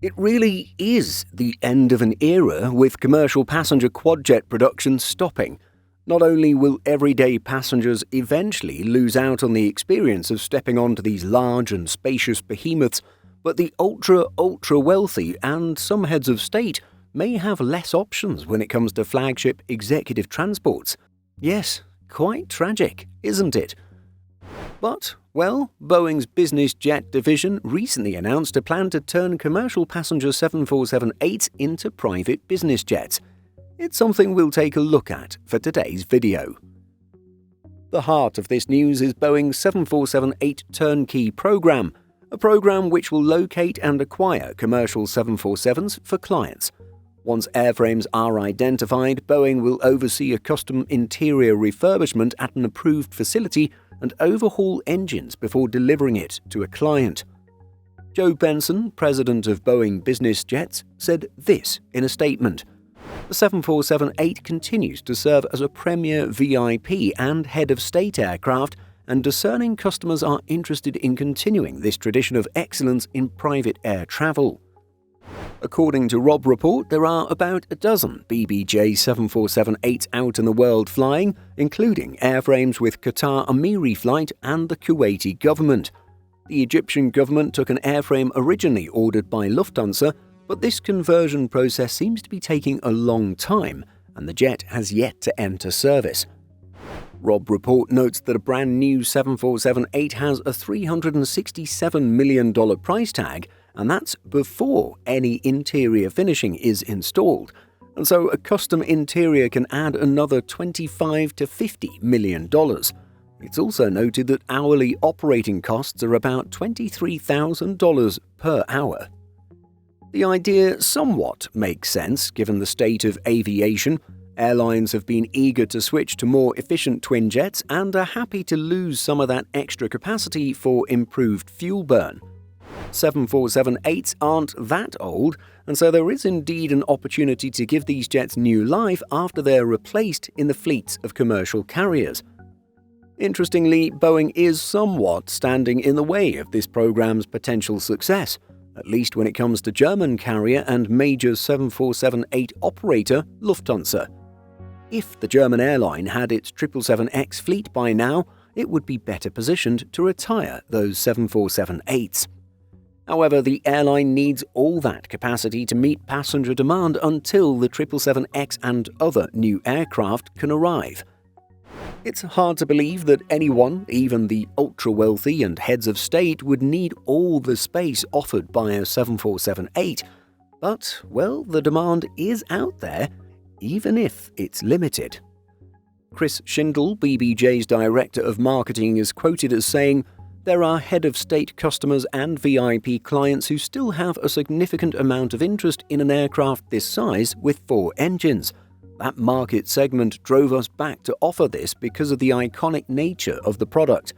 It really is the end of an era, with commercial passenger quadjet production stopping. Not only will everyday passengers eventually lose out on the experience of stepping onto these large and spacious behemoths, but the ultra wealthy and some heads of state may have less options when it comes to flagship executive transports. Yes, quite tragic, isn't it? But, well, Boeing's business jet division recently announced a plan to turn commercial passenger 747-8s into private business jets. It's something we'll take a look at for today's video. The heart of this news is Boeing's 747-8 turnkey program, a program which will locate and acquire commercial 747s for clients. Once airframes are identified, Boeing will oversee a custom interior refurbishment at an approved facility and overhaul engines before delivering it to a client. Joe Benson, president of Boeing Business Jets, said this in a statement. The 747-8 continues to serve as a premier VIP and head of state aircraft, and discerning customers are interested in continuing this tradition of excellence in private air travel. According to Rob Report, there are about a dozen BBJ 747-8s out in the world flying, including airframes with Qatar Emiri Flight and the Kuwaiti government. The Egyptian government took an airframe originally ordered by Lufthansa, but this conversion process seems to be taking a long time, and the jet has yet to enter service. Rob Report notes that a brand new 747-8 has a $367 million price tag, and that's before any interior finishing is installed, and so a custom interior can add another $25 to $50 million. It's also noted that hourly operating costs are about $23,000 per hour. The idea somewhat makes sense given the state of aviation. Airlines have been eager to switch to more efficient twin jets and are happy to lose some of that extra capacity for improved fuel burn. 747-8s aren't that old, and so there is indeed an opportunity to give these jets new life after they're replaced in the fleets of commercial carriers. Interestingly, Boeing is somewhat standing in the way of this program's potential success, at least when it comes to German carrier and major 747-8 operator Lufthansa. If the German airline had its 777X fleet by now, it would be better positioned to retire those 747-8s. However, the airline needs all that capacity to meet passenger demand until the 777X and other new aircraft can arrive. It's hard to believe that anyone, even the ultra-wealthy and heads of state, would need all the space offered by a 747-8, but, well, the demand is out there, even if it's limited. Chris Schindel, BBJ's director of marketing, is quoted as saying, "There are head of state customers and VIP clients who still have a significant amount of interest in an aircraft this size with 4 engines. That market segment drove us back to offer this because of the iconic nature of the product.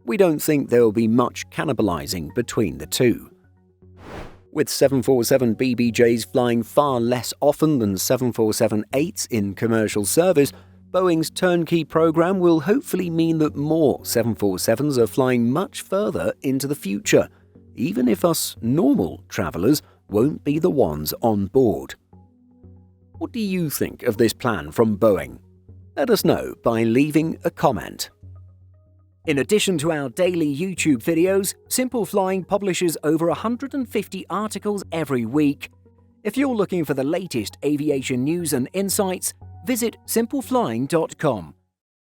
We don't think there will be much cannibalizing between the two." With 747 BBJs flying far less often than 747-8s in commercial service, Boeing's turnkey program will hopefully mean that more 747s are flying much further into the future, even if us normal travelers won't be the ones on board. What do you think of this plan from Boeing? Let us know by leaving a comment. In addition to our daily YouTube videos, Simple Flying publishes over 150 articles every week. If you're looking for the latest aviation news and insights, visit simpleflying.com.